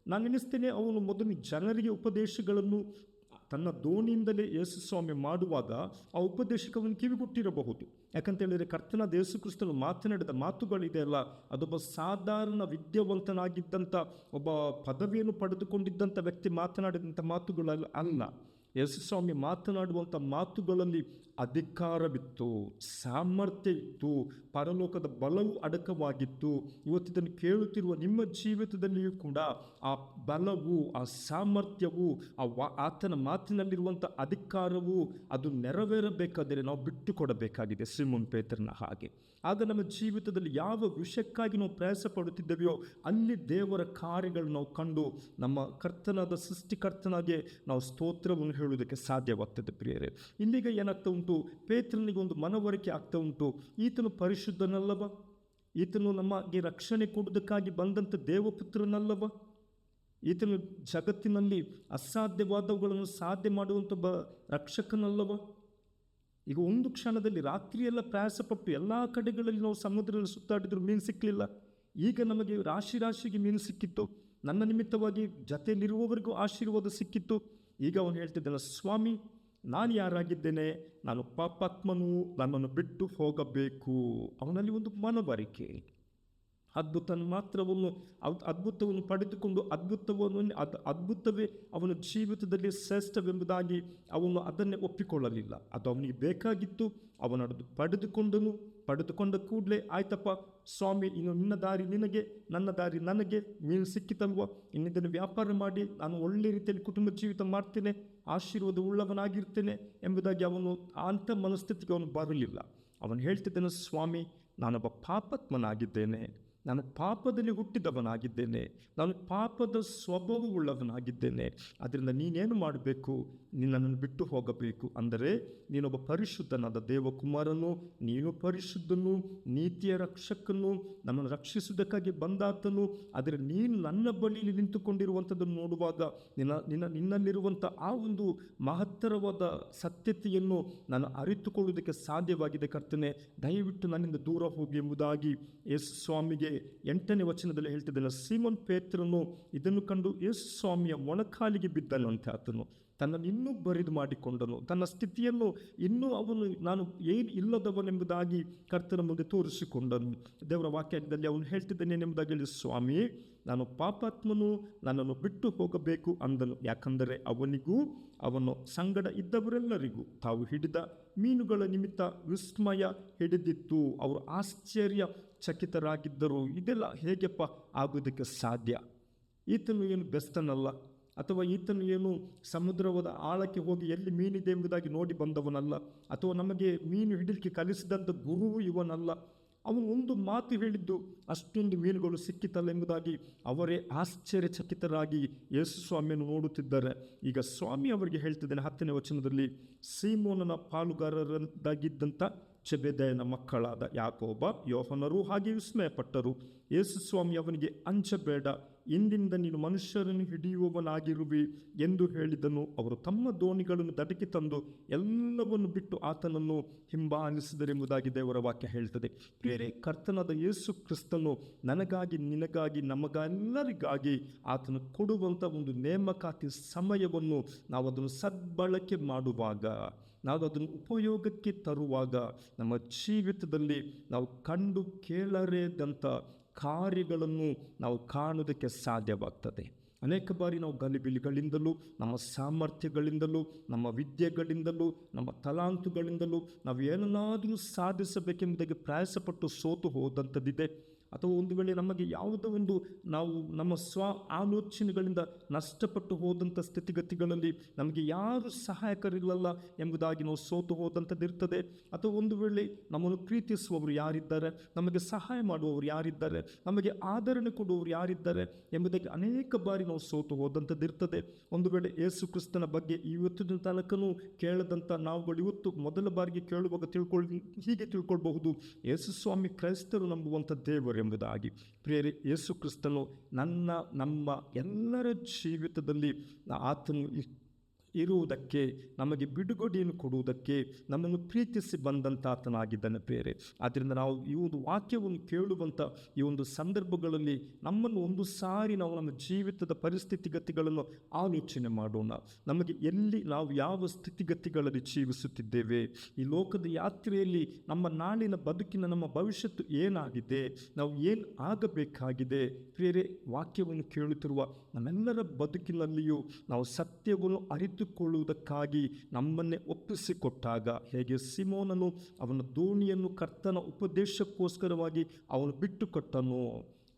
ನಾನು ಎನಿಸ್ತೇನೆ, ಅವನು ಮೊದಲು ಜನರಿಗೆ ಉಪದೇಶಗಳನ್ನು ತನ್ನ ದೋಣಿಯಿಂದಲೇ ಯೇಸು ಸ್ವಾಮಿ ಮಾಡುವಾಗ ಆ ಉಪದೇಶಕ್ಕೆ ಅವನು ಕಿವಿಗೊಟ್ಟಿರಬಹುದು. ಯಾಕಂತ ಹೇಳಿದರೆ, ಕರ್ತನಾದ ಯೇಸು ಕ್ರಿಸ್ತನು ಮಾತನಾಡಿದ ಮಾತುಗಳಿದೆಯಲ್ಲ, ಅದೊಬ್ಬ ಸಾಧಾರಣ ವಿದ್ಯಾವಂತನಾಗಿದ್ದಂಥ ಒಬ್ಬ ಪದವಿಯನ್ನು ಪಡೆದುಕೊಂಡಿದ್ದಂಥ ವ್ಯಕ್ತಿ ಮಾತನಾಡಿದಂಥ ಮಾತುಗಳಲ್ಲ ಅಲ್ಲ. ಯೇಸು ಸ್ವಾಮಿ ಮಾತನಾಡುವಂಥ ಮಾತುಗಳಲ್ಲಿ ಅಧಿಕಾರವಿತ್ತು, ಸಾಮರ್ಥ್ಯ ಇತ್ತು, ಪರಲೋಕದ ಬಲವು ಅಡಕವಾಗಿತ್ತು. ಇವತ್ತಿದನ್ನು ಕೇಳುತ್ತಿರುವ ನಿಮ್ಮ ಜೀವಿತದಲ್ಲಿಯೂ ಕೂಡ ಆ ಬಲವು, ಆ ಸಾಮರ್ಥ್ಯವು, ಆತನ ಮಾತಿನಲ್ಲಿರುವಂಥ ಅಧಿಕಾರವು ಅದು ನೆರವೇರಬೇಕಾದರೆ ನಾವು ಬಿಟ್ಟು ಕೊಡಬೇಕಾಗಿದೆ, ಸಿಮೋನ್ ಪೇತ್ರನ ಹಾಗೆ. ಆಗ ನಮ್ಮ ಜೀವಿತದಲ್ಲಿ ಯಾವ ವಿಷಯಕ್ಕಾಗಿ ನಾವು ಪ್ರಯಾಸ ಪಡುತ್ತಿದ್ದೇವೆಯೋ ಅಲ್ಲಿ ದೇವರ ಕಾರ್ಯಗಳನ್ನು ನಾವು ಕಂಡು ನಮ್ಮ ಕರ್ತನಾದ ಸೃಷ್ಟಿಕರ್ತನಾಗೆ ನಾವು ಸ್ತೋತ್ರವನ್ನು ಹೇಳುವುದಕ್ಕೆ ಸಾಧ್ಯವಾಗ್ತದೆ. ಪ್ರಿಯರೇ, ಇಲ್ಲಿಗ ಏನಾಗ್ತಾ ಉಂಟು, ಪೇತ್ರನಿಗೆ ಒಂದು ಮನವರಿಕೆ ಆಗ್ತಾ ಉಂಟು. ಈತನು ಪರಿಶುದ್ಧನಲ್ಲವ, ಈತನು ನಮಗೆ ರಕ್ಷಣೆ ಕೊಡುವುದಕ್ಕಾಗಿ ಬಂದಂಥ ದೇವಪುತ್ರನಲ್ಲವ, ಈತನು ಜಗತ್ತಿನಲ್ಲಿ ಅಸಾಧ್ಯವಾದವುಗಳನ್ನು ಸಾಧ್ಯ ಮಾಡುವಂಥ ರಕ್ಷಕನಲ್ಲವ. ಈಗ ಒಂದು ಕ್ಷಣದಲ್ಲಿ ರಾತ್ರಿಯೆಲ್ಲ ಪ್ರಯಾಸಪಟ್ಟು ಎಲ್ಲ ಕಡೆಗಳಲ್ಲಿ ನಾವು ಸಮುದ್ರದಲ್ಲಿ ಸುತ್ತಾಡಿದ್ರು ಮೀನು ಸಿಕ್ಕಲಿಲ್ಲ. ಈಗ ನಮಗೆ ರಾಶಿಗೆ ಮೀನು ಸಿಕ್ಕಿತ್ತು, ನನ್ನ ನಿಮಿತ್ತವಾಗಿ ಜೊತೆಯಲ್ಲಿರುವವರಿಗೂ ಆಶೀರ್ವಾದ ಸಿಕ್ಕಿತ್ತು. ಈಗ ಅವನು ಹೇಳ್ತಿದ್ದಾನೆ, ಸ್ವಾಮಿ, ನಾನು ಯಾರಾಗಿದ್ದೇನೆ, ನಾನು ಪಾಪಾತ್ಮನು, ನನ್ನನ್ನು ಬಿಟ್ಟು ಹೋಗಬೇಕು. ಅವನಲ್ಲಿ ಒಂದು ಮನವರಿಕೆ, ಅದ್ಭುತವನ್ನು ಪಡೆದುಕೊಂಡು ಅದ್ಭುತವೇ ಅವನ ಜೀವಿತದಲ್ಲಿ ಶ್ರೇಷ್ಠವೆಂಬುದಾಗಿ ಅವನು ಅದನ್ನೇ ಒಪ್ಪಿಕೊಳ್ಳಲಿಲ್ಲ. ಅದು ಅವನಿಗೆ ಬೇಕಾಗಿತ್ತು, ಅವನದು ಪಡೆದುಕೊಂಡ ಕೂಡಲೇ, ಆಯ್ತಪ್ಪ ಸ್ವಾಮಿ, ಇನ್ನು ನಿನ್ನ ದಾರಿ ನಿನಗೆ, ನನ್ನ ದಾರಿ ನನಗೆ, ಮೀನು ಸಿಕ್ಕಿತಲ್ವ, ಇನ್ನಿದ್ದನ್ನು ವ್ಯಾಪಾರ ಮಾಡಿ ನಾನು ಒಳ್ಳೆ ರೀತಿಯಲ್ಲಿ ಕುಟುಂಬ ಜೀವಿತ ಮಾಡ್ತೇನೆ, ಆಶೀರ್ವಾದ ಉಳ್ಳವನಾಗಿರ್ತೇನೆ ಎಂಬುದಾಗಿ ಅವನು ಅಂಥ ಮನಸ್ಥಿತಿಗೆ ಅವನು ಬರಲಿಲ್ಲ. ಅವನು ಹೇಳ್ತಿದ್ದಾನೆ, ಸ್ವಾಮಿ, ನಾನೊಬ್ಬ ಪಾಪಾತ್ಮನಾಗಿದ್ದೇನೆ, ನಾನು ಪಾಪದಲ್ಲಿ ಹುಟ್ಟಿದವನಾಗಿದ್ದೇನೆ, ನಾನು ಪಾಪದ ಸ್ವಭಾವವುಳ್ಳವನಾಗಿದ್ದೇನೆ. ಅದರಿಂದ ನೀನೇನು ಮಾಡಬೇಕು, ನನ್ನನ್ನು ಬಿಟ್ಟು ಹೋಗಬೇಕು. ಅಂದರೆ ನೀನೊಬ್ಬ ಪರಿಶುದ್ಧನಾದ ದೇವಕುಮಾರನು, ನೀನು ಪರಿಶುದ್ಧನು, ನೀತಿಯ ರಕ್ಷಕನು, ನಮ್ಮನ್ನು ರಕ್ಷಿಸುವುದಕ್ಕಾಗಿ ಬಂದಾತನು. ಆದರೆ ನೀನು ನನ್ನ ಬಳಿಯಲ್ಲಿ ನಿಂತುಕೊಂಡಿರುವಂಥದ್ದನ್ನು ನೋಡುವಾಗ ನಿನ್ನಲ್ಲಿರುವಂಥ ಆ ಒಂದು ಮಹತ್ತರವಾದ ಸತ್ಯತೆಯನ್ನು ನಾನು ಅರಿತುಕೊಳ್ಳುವುದಕ್ಕೆ ಸಾಧ್ಯವಾಗಿದೆ. ಕರ್ತನೆ, ದಯವಿಟ್ಟು ನನ್ನಿಂದ ದೂರ ಹೋಗಿ ಎಂಬುದಾಗಿ ಯೇಸು ಸ್ವಾಮಿಗೆ 8ನೇ ವಚನದಲ್ಲಿ ಹೇಳ್ತಿದ್ದಾನೆ. ಸೀಮೋನ್ ಪೇತ್ರನು ಇದನ್ನು ಕಂಡು ಯೇಸು ಸ್ವಾಮಿಯ ಮೊಣಕಾಲಿಗೆ ಬಿದ್ದನಂತೆ. ಆತನು ತನ್ನನ್ನು ಇನ್ನೂ ಬರಿದು ಮಾಡಿಕೊಂಡನು, ತನ್ನ ಸ್ಥಿತಿಯನ್ನು ಇನ್ನೂ ನಾನು ಏನು ಇಲ್ಲದವನೆಂಬುದಾಗಿ ಕರ್ತನ ಮುಂದೆ ತೋರಿಸಿಕೊಂಡನು. ದೇವರ ವಾಕ್ಯದಲ್ಲಿ ಅವನು ಹೇಳ್ತಿದ್ದಾನೆಂಬುದಾಗಿ ಹೇಳಿ, ಸ್ವಾಮಿ, ನಾನು ಪಾಪಾತ್ಮನು, ನನ್ನನ್ನು ಬಿಟ್ಟು ಹೋಗಬೇಕು ಅಂದನು. ಯಾಕಂದರೆ ಅವನಿಗೂ ಅವನು ಸಂಗಡ ಇದ್ದವರೆಲ್ಲರಿಗೂ ತಾವು ಹಿಡಿದ ಮೀನುಗಳ ನಿಮಿತ್ತ ವಿಸ್ಮಯ ಹಿಡಿದಿತ್ತು. ಅವರು ಆಶ್ಚರ್ಯ ಚಕಿತರಾಗಿದ್ದರು. ಇದೆಲ್ಲ ಹೇಗೆಪ್ಪ ಆಗೋದಕ್ಕೆ ಸಾಧ್ಯ? ಈತನು ಏನು ಬೆಸ್ತನಲ್ಲ, ಅಥವಾ ಈತನು ಏನು ಸಮುದ್ರದ ಆಳಕ್ಕೆ ಹೋಗಿ ಎಲ್ಲಿ ಮೀನಿದೆ ಎಂಬುದಾಗಿ ನೋಡಿ ಬಂದವನಲ್ಲ, ಅಥವಾ ನಮಗೆ ಮೀನು ಹಿಡಿಲಿಕ್ಕೆ ಕಲಿಸಿದಂಥ ಗುರುವು ಇವನಲ್ಲ. ಅವನು ಒಂದು ಮಾತು ಹೇಳಿದ್ದು ಅಷ್ಟೊಂದು ಮೀನುಗಳು ಸಿಕ್ಕಿತಲ್ಲ ಎಂಬುದಾಗಿ ಅವರೇ ಆಶ್ಚರ್ಯಚಕಿತರಾಗಿ ಯೇಸು ಸ್ವಾಮಿಯನ್ನು ನೋಡುತ್ತಿದ್ದಾರೆ. ಈಗ ಸ್ವಾಮಿ ಅವರಿಗೆ ಹೇಳ್ತಿದ್ದಾನೆ 10ನೇ ವಚನದಲ್ಲಿ, ಸೀಮೋನನ ಪಾಲುಗಾರರಾಗಿದ್ದಂಥ ಜೆಬೆದಾಯನ ಮಕ್ಕಳಾದ ಯಾಕೋಬ, ಯೋಹನರು ಹಾಗೆ ವಿಸ್ಮಯಪಟ್ಟರು. ಯೇಸು ಸ್ವಾಮಿ ಅವನಿಗೆ, ಅಂಜಬೇಡ, ಇಂದಿಂದ ನೀನು ಮನುಷ್ಯರನ್ನು ಹಿಡಿಯುವವನಾಗಿರುವಿ ಎಂದು ಹೇಳಿದನು. ಅವರು ತಮ್ಮ ದೋಣಿಗಳನ್ನು ದಡಕ್ಕೆ ತಂದು ಎಲ್ಲವನ್ನು ಬಿಟ್ಟು ಆತನನ್ನು ಹಿಂಬಾಲಿಸಿದರೆಂಬುದಾಗಿ ದೇವರ ವಾಕ್ಯ ಹೇಳ್ತದೆ. ಬೇರೆ ಕರ್ತನಾದ ಯೇಸು ಕ್ರಿಸ್ತನು ನನಗಾಗಿ, ನಿನಗಾಗಿ, ನಮಗೆಲ್ಲರಿಗಾಗಿ ಆತನು ಕೊಡುವಂಥ ಒಂದು ನೇಮಕಾತಿ ಸಮಯವನ್ನು ನಾವು ಅದನ್ನು ಸದ್ಬಳಕೆ ಮಾಡುವಾಗ, ನಾವು ಅದನ್ನು ಉಪಯೋಗಕ್ಕೆ ತರುವಾಗ ನಮ್ಮ ಜೀವಿತದಲ್ಲಿ ನಾವು ಕಂಡು ಕೇಳರೇದಂಥ ಕಾರ್ಯಗಳನ್ನು ನಾವು ಕಾಣುವುದಕ್ಕೆ ಸಾಧ್ಯವಾಗ್ತದೆ. ಅನೇಕ ಬಾರಿ ನಾವು ಗಲಿಬಿಲಿಗಳಿಂದಲೂ, ನಮ್ಮ ಸಾಮರ್ಥ್ಯಗಳಿಂದಲೂ, ನಮ್ಮ ವಿದ್ಯೆಗಳಿಂದಲೂ, ನಮ್ಮ ತಲಾಂತುಗಳಿಂದಲೂ ನಾವು ಏನನ್ನಾದರೂ ಸಾಧಿಸಬೇಕೆಂಬುದಾಗಿ ಪ್ರಯಾಸಪಟ್ಟು ಸೋತು ಹೋದಂಥದ್ದಿದೆ. ಅಥವಾ ಒಂದು ವೇಳೆ ನಮಗೆ ಯಾವುದೋ ಒಂದು ನಾವು ನಮ್ಮ ಆಲೋಚನೆಗಳಿಂದ ನಷ್ಟಪಟ್ಟು ಹೋದಂಥ ಸ್ಥಿತಿಗತಿಗಳಲ್ಲಿ ನಮಗೆ ಯಾರು ಸಹಾಯಕರಿಲ್ಲಲ್ಲ ಎಂಬುದಾಗಿ ನಾವು ಸೋತು ಹೋದಂಥದ್ದು ಇರ್ತದೆ. ಅಥವಾ ಒಂದು ವೇಳೆ ನಮ್ಮನ್ನು ಪ್ರೀತಿಸುವವರು ಯಾರಿದ್ದಾರೆ, ನಮಗೆ ಸಹಾಯ ಮಾಡುವವರು ಯಾರಿದ್ದಾರೆ, ನಮಗೆ ಆದರಣೆ ಕೊಡುವವರು ಯಾರಿದ್ದಾರೆ ಎಂಬುದಾಗಿ ಅನೇಕ ಬಾರಿ ನಾವು ಸೋತು ಹೋದಂಥದ್ದು ಇರ್ತದೆ. ಒಂದು ವೇಳೆ ಯೇಸು ಕ್ರಿಸ್ತನ ಬಗ್ಗೆ ಇವತ್ತಿನ ತನಕನೂ ಕೇಳದಂಥ ನಾವುಗಳು ಇವತ್ತು ಮೊದಲ ಬಾರಿಗೆ ಕೇಳುವಾಗ ಹೀಗೆ ತಿಳ್ಕೊಳ್ಬಹುದು, ಯೇಸು ಸ್ವಾಮಿ ಕ್ರೈಸ್ತರು ನಂಬುವಂಥ ದೇವರು ಎಂಬುದಾಗಿ. ಪ್ರಿಯರೇ, ಯೇಸು ಕ್ರಿಸ್ತನು ನಮ್ಮ ಎಲ್ಲರ ಜೀವಿತದಲ್ಲಿ ಆತನು ಇರುವುದಕ್ಕೆ, ನಮಗೆ ಬಿಡುಗಡೆಯನ್ನು ಕೊಡುವುದಕ್ಕೆ ನಮ್ಮನ್ನು ಪ್ರೀತಿಸಿ ಬಂದಂಥ ಆತನಾಗಿದ್ದಾನೆ ಪ್ರಿಯರೇ. ಆದ್ದರಿಂದ ನಾವು ಈ ಒಂದು ವಾಕ್ಯವನ್ನು ಕೇಳುವಂಥ ಈ ಒಂದು ಸಂದರ್ಭಗಳಲ್ಲಿ ನಮ್ಮನ್ನು ಒಂದು ಸಾರಿ ನಾವು ನಮ್ಮ ಜೀವಿತದ ಪರಿಸ್ಥಿತಿಗತಿಗಳನ್ನು ಆಲೋಚನೆ ಮಾಡೋಣ. ನಮಗೆ ನಾವು ಯಾವ ಸ್ಥಿತಿಗತಿಗಳಲ್ಲಿ ಜೀವಿಸುತ್ತಿದ್ದೇವೆ, ಈ ಲೋಕದ ಯಾತ್ರೆಯಲ್ಲಿ ನಮ್ಮ ನಾಳಿನ ಬದುಕಿನ ನಮ್ಮ ಭವಿಷ್ಯತ್ತು ಏನಾಗಿದೆ, ನಾವು ಏನು ಆಗಬೇಕಾಗಿದೆ. ಪ್ರಿಯರೇ, ವಾಕ್ಯವನ್ನು ಕೇಳುತ್ತಿರುವ ನಮ್ಮೆಲ್ಲರ ಬದುಕಿನಲ್ಲಿಯೂ ನಾವು ಸತ್ಯವನ್ನು ಅರಿತುಕೊಳ್ಳುವುದಕ್ಕಾಗಿ ನಮ್ಮನ್ನೇ ಒಪ್ಪಿಸಿಕೊಟ್ಟಾಗ, ಹೇಗೆ ಸಿಮೋನನು ಅವನ ದೋಣಿಯನ್ನು ಕರ್ತನ ಉಪದೇಶಕ್ಕೋಸ್ಕರವಾಗಿ ಅವನು ಬಿಟ್ಟುಕೊಟ್ಟನು,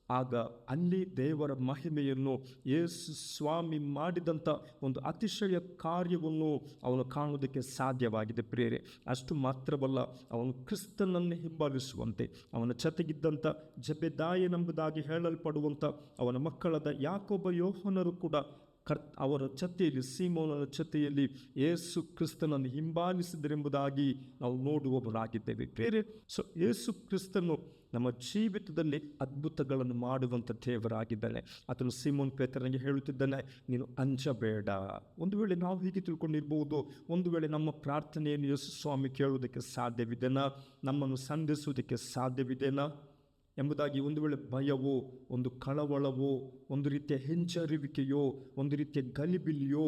ಆಗ ಅಲ್ಲಿ ದೇವರ ಮಹಿಮೆಯನ್ನು ಯೇಸು ಸ್ವಾಮಿ ಮಾಡಿದಂಥ ಒಂದು ಅತಿಶಯ ಕಾರ್ಯವನ್ನು ಅವನು ಕಾಣುವುದಕ್ಕೆ ಸಾಧ್ಯವಾಗಿದೆ ಪ್ರಿಯರೇ. ಅಷ್ಟು ಮಾತ್ರವಲ್ಲ, ಅವನು ಕ್ರಿಸ್ತನನ್ನೇ ಹಿಂಬಾಲಿಸುವಂತೆ ಅವನ ಜೊತೆಗಿದ್ದಂಥ ಜೆಬೆದಾಯನೆಂಬುದಾಗಿ ಹೇಳಲ್ಪಡುವಂಥ ಅವನ ಮಕ್ಕಳಾದ ಯಾಕೋಬ ಯೋಹನರು ಕೂಡ ಅವರ ಜೊತೆಯಲ್ಲಿ, ಸೀಮೋನನ ಜೊತೆಯಲ್ಲಿ ಯೇಸು ಕ್ರಿಸ್ತನನ್ನು ಹಿಂಬಾಲಿಸಿದರೆಂಬುದಾಗಿ ನಾವು ನೋಡುವವರಾಗಿದ್ದೇವೆ ಪ್ರಿಯರೇ. ಯೇಸು ಕ್ರಿಸ್ತನು ನಮ್ಮ ಜೀವಿತದಲ್ಲಿ ಅದ್ಭುತಗಳನ್ನು ಮಾಡುವಂಥ ದೇವರಾಗಿದ್ದಾನೆ. ಆತನು ಸೀಮೋನ್ ಪೇತ್ರನಿಗೆ ಹೇಳುತ್ತಿದ್ದಾನೆ, ನೀನು ಅಂಜಬೇಡ. ಒಂದು ವೇಳೆ ನಾವು ಹೀಗೆ ತಿಳ್ಕೊಂಡಿರ್ಬೋದು, ಒಂದು ವೇಳೆ ನಮ್ಮ ಪ್ರಾರ್ಥನೆಯನ್ನು ಯೇಸು ಸ್ವಾಮಿ ಕೇಳುವುದಕ್ಕೆ ಸಾಧ್ಯವಿದೆನಾ, ನಮ್ಮನ್ನು ಸಂಧಿಸುವುದಕ್ಕೆ ಸಾಧ್ಯವಿದೆನಾ ಎಂಬುದಾಗಿ ಒಂದು ವೇಳೆ ಭಯವೋ, ಒಂದು ಕಳವಳವೋ, ಒಂದು ರೀತಿಯ ಹಿಂಜರಿವಿಕೆಯೋ, ಒಂದು ರೀತಿಯ ಗಲಿಬಿಲಿಯೋ,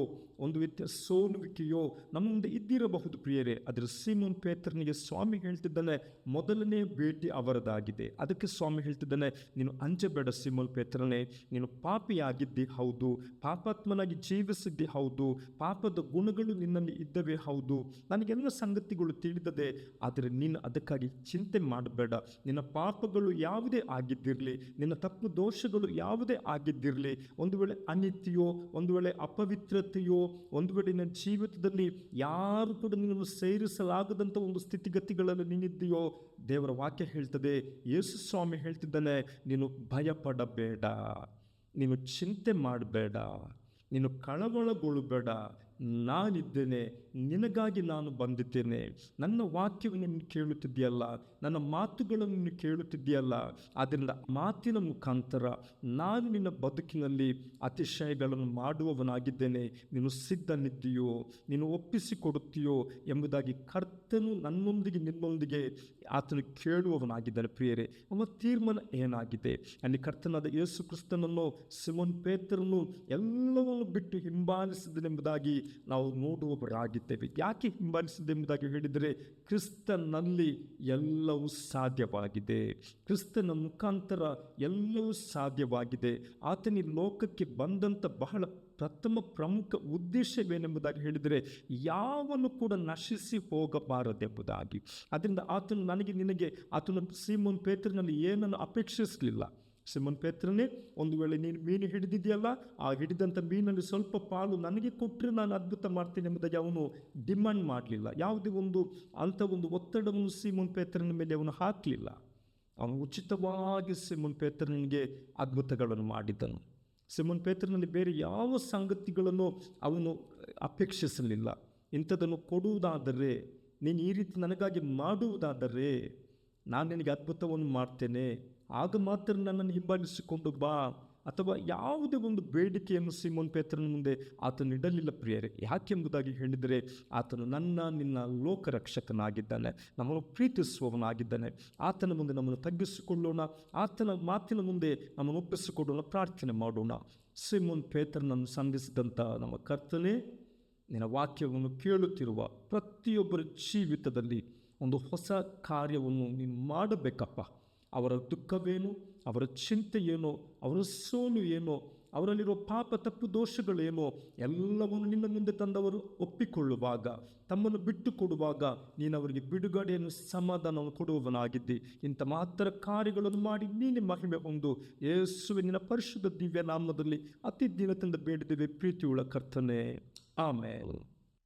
ಒಂದು ರೀತಿಯ ಸೋಲುವಿಕೆಯೋ ನಮ್ಮ ಮುಂದೆ ಇದ್ದಿರಬಹುದು ಪ್ರಿಯರೇ. ಆದರೆ ಸೀಮೋನ್ ಪೇತ್ರನಿಗೆ ಸ್ವಾಮಿ ಹೇಳ್ತಿದ್ದಾನೆ, ಮೊದಲನೇ ಭೇಟಿ ಅವರದಾಗಿದೆ. ಅದಕ್ಕೆ ಸ್ವಾಮಿ ಹೇಳ್ತಿದ್ದಾನೆ, ನೀನು ಅಂಜಬೇಡ ಸೀಮೋನ್ ಪೇತ್ರನೇ, ನೀನು ಪಾಪಿಯಾಗಿದ್ದಿ ಹೌದು, ಪಾಪಾತ್ಮನಾಗಿ ಜೀವಿಸಿದ್ದಿ ಹೌದು, ಪಾಪದ ಗುಣಗಳು ನಿನ್ನಲ್ಲಿ ಇದ್ದವೇ ಹೌದು, ನನಗೆಲ್ಲ ಸಂಗತಿಗಳು ತಿಳಿದದೆ. ಆದರೆ ನೀನು ಅದಕ್ಕಾಗಿ ಚಿಂತೆ ಮಾಡಬೇಡ. ನಿನ್ನ ಪಾಪಗಳು ಯಾವುದೇ ಆಗಿದ್ದಿರಲಿ, ನಿನ್ನ ತಪ್ಪು ದೋಷಗಳು ಯಾವುದೇ ಆಗಿದ್ದಿರಲಿ, ಒಂದು ವೇಳೆ ಅನಿತ್ಯೋ, ಒಂದು ವೇಳೆ ಅಪವಿತ್ರತೆಯೋ, ಒಂದು ವೇಳೆ ನಿನ್ನ ಜೀವಿತದಲ್ಲಿ ಯಾರು ಕೂಡ ನಿನ್ನನ್ನು ಸೇರಿಸಲಾಗದಂಥ ಒಂದು ಸ್ಥಿತಿಗತಿಗಳಲ್ಲಿ ನೀನಿದ್ದೀಯೋ, ದೇವರ ವಾಕ್ಯ ಹೇಳ್ತದೆ, ಯೇಸು ಸ್ವಾಮಿ ಹೇಳ್ತಿದ್ದಾನೆ, ನೀನು ಭಯಪಡಬೇಡ, ನೀನು ಚಿಂತೆ ಮಾಡಬೇಡ, ನೀನು ಕಳವಳಗೊಳ್ಳಬೇಡ, ನಾನಿದ್ದೇನೆ, ನಿನಗಾಗಿ ನಾನು ಬಂದಿದ್ದೇನೆ. ನನ್ನ ವಾಕ್ಯವನ್ನು ನೀನು ಕೇಳುತ್ತಿದ್ದೀಯಲ್ಲ, ನನ್ನ ಮಾತುಗಳನ್ನು ನೀನು ಕೇಳುತ್ತಿದ್ದೀಯಲ್ಲ, ಆದ್ದರಿಂದ ಮಾತಿನ ಮುಖಾಂತರ ನಾನು ನಿನ್ನ ಬದುಕಿನಲ್ಲಿ ಅತಿಶಯಗಳನ್ನು ಮಾಡುವವನಾಗಿದ್ದೇನೆ. ನೀನು ಸಿದ್ಧನಿದ್ದೀಯೋ, ನೀನು ಒಪ್ಪಿಸಿಕೊಡುತ್ತೀಯೋ ಎಂಬುದಾಗಿ ಕರ್ತನು ನನ್ನೊಂದಿಗೆ ನಿನ್ನೊಂದಿಗೆ ಆತನು ಕೇಳುವವನಾಗಿದ್ದಾನೆ ಪ್ರಿಯರೇ. ಅವನ ತೀರ್ಮಾನ ಏನಾಗಿದೆ? ಅಲ್ಲಿ ಕರ್ತನಾದ ಯೇಸು ಕ್ರಿಸ್ತನನ್ನು ಸಿಮೋನ್ ಪೇತ್ರನು ಎಲ್ಲವನ್ನು ಬಿಟ್ಟು ಹಿಂಬಾಲಿಸಿದನೆಂಬುದಾಗಿ ನಾವು ನೋಡುವವರಾಗಿದ್ದೇವೆ. ಯಾಕೆ ಹಿಂಬಾಲಿಸಿದೆಂಬುದಾಗಿ ಹೇಳಿದರೆ, ಕ್ರಿಸ್ತನಲ್ಲಿ ಎಲ್ಲವೂ ಸಾಧ್ಯವಾಗಿದೆ, ಕ್ರಿಸ್ತನ ಮುಖಾಂತರ ಎಲ್ಲವೂ ಸಾಧ್ಯವಾಗಿದೆ. ಆತನ ಲೋಕಕ್ಕೆ ಬಂದಂಥ ಬಹಳ ಪ್ರಮುಖ ಉದ್ದೇಶವೇನೆಂಬುದಾಗಿ ಹೇಳಿದರೆ, ಯಾವನು ಕೂಡ ನಶಿಸಿ ಹೋಗಬಾರದೆಂಬುದಾಗಿ. ಅದರಿಂದ ಆತನು ನಿನಗೆ ಆತನು ಸೀಮೋನ್ ಪೇತ್ರನಲ್ಲಿ ಏನನ್ನು ಅಪೇಕ್ಷಿಸಲಿಲ್ಲ. ಸಿಮೋನ್ ಪೇತ್ರನೇ, ಒಂದು ವೇಳೆ ನೀನು ಮೀನು ಹಿಡಿದಿದೆಯಲ್ಲ, ಆ ಹಿಡಿದಂಥ ಮೀನಲ್ಲಿ ಸ್ವಲ್ಪ ಪಾಲು ನನಗೆ ಕೊಟ್ಟರೆ ನಾನು ಅದ್ಭುತ ಮಾಡ್ತೀನಿ ಎಂಬುದಾಗಿ ಅವನು ಡಿಮ್ಯಾಂಡ್ ಮಾಡಲಿಲ್ಲ. ಯಾವುದೇ ಅಂಥ ಒಂದು ಒತ್ತಡವನ್ನು ಸೀಮೋನ್ ಪೇತ್ರನ ಮೇಲೆ ಅವನು ಹಾಕಲಿಲ್ಲ. ಅವನು ಉಚಿತವಾಗಿ ಸಿಮೋನ್ ಪೇತ್ರನಿಗೆ ಅದ್ಭುತಗಳನ್ನು ಮಾಡಿದ್ದನು. ಸಿಮೋನ್ ಪೇತ್ರನಲ್ಲಿ ಬೇರೆ ಯಾವ ಸಂಗತಿಗಳನ್ನು ಅವನು ಅಪೇಕ್ಷಿಸಲಿಲ್ಲ. ಇಂಥದನ್ನು ಕೊಡುವುದಾದರೆ, ನೀನು ಈ ರೀತಿ ನನಗಾಗಿ ಮಾಡುವುದಾದರೆ ನಾನು ನಿನಗೆ ಅದ್ಭುತವನ್ನು ಮಾಡ್ತೇನೆ, ಆಗ ಮಾತ್ರ ನನ್ನನ್ನು ಹಿಂಬಾಲಿಸಿಕೊಂಡು ಬಾ, ಅಥವಾ ಯಾವುದೇ ಒಂದು ಬೇಡಿಕೆಯನ್ನು ಸೀಮೋನ್ ಪೇತ್ರನ ಮುಂದೆ ಆತನು ಇಡಲಿಲ್ಲ ಪ್ರಿಯರೇ. ಯಾಕೆಂಬುದಾಗಿ ಹೇಳಿದರೆ, ಆತನು ನಿನ್ನ ಲೋಕರಕ್ಷಕನಾಗಿದ್ದಾನೆ, ನಮ್ಮನ್ನು ಪ್ರೀತಿಸುವವನಾಗಿದ್ದಾನೆ. ಆತನ ಮುಂದೆ ನಮ್ಮನ್ನು ತಗ್ಗಿಸಿಕೊಳ್ಳೋಣ, ಆತನ ಮಾತಿನ ಮುಂದೆ ನಮ್ಮನ್ನು ಒಪ್ಪಿಸಿಕೊಳ್ಳೋಣ, ಪ್ರಾರ್ಥನೆ ಮಾಡೋಣ. ಸೀಮೋನ್ ಪೇತ್ರನನ್ನು ಸಂಧಿಸಿದಂಥ ನಮ್ಮ ಕರ್ತನೇ, ನಿನ್ನ ವಾಕ್ಯವನ್ನು ಕೇಳುತ್ತಿರುವ ಪ್ರತಿಯೊಬ್ಬರ ಜೀವಿತದಲ್ಲಿ ಒಂದು ಹೊಸ ಕಾರ್ಯವನ್ನು ನೀನು ಮಾಡಬೇಕಪ್ಪ. ಅವರ ದುಃಖವೇನು, ಅವರ ಚಿಂತೆ ಏನೋ, ಅವರ ಸೋಲು ಏನೋ, ಅವರಲ್ಲಿರುವ ಪಾಪ ತಪ್ಪು ದೋಷಗಳೇನೋ ಎಲ್ಲವನ್ನು ನಿನ್ನ ಮುಂದೆ ತಂದವರು ಒಪ್ಪಿಕೊಳ್ಳುವಾಗ, ತಮ್ಮನ್ನು ಬಿಟ್ಟು ಕೊಡುವಾಗ ನೀನು ಅವರಿಗೆ ಬಿಡುಗಡೆಯನ್ನು ಸಮಾಧಾನವನ್ನು ಕೊಡುವವನಾಗಿದ್ದಿ. ಇಂಥ ಮಾತ್ರ ಕಾರ್ಯಗಳನ್ನು ಮಾಡಿ ನೀನೆ ಮಹಿಮೆ ಹೊಂದು. ಯೇಸುವಿನ ನಿನ್ನ ಪರಿಶುದ್ಧ ದಿವ್ಯ ನಾಮದಲ್ಲಿ ಅತಿ ದಿನದಿಂದ ಬೇಡಿದ್ದೇವೆ ಪ್ರೀತಿಯುಳ್ಳ ಕರ್ತನೇ, ಆಮೇಲೆ.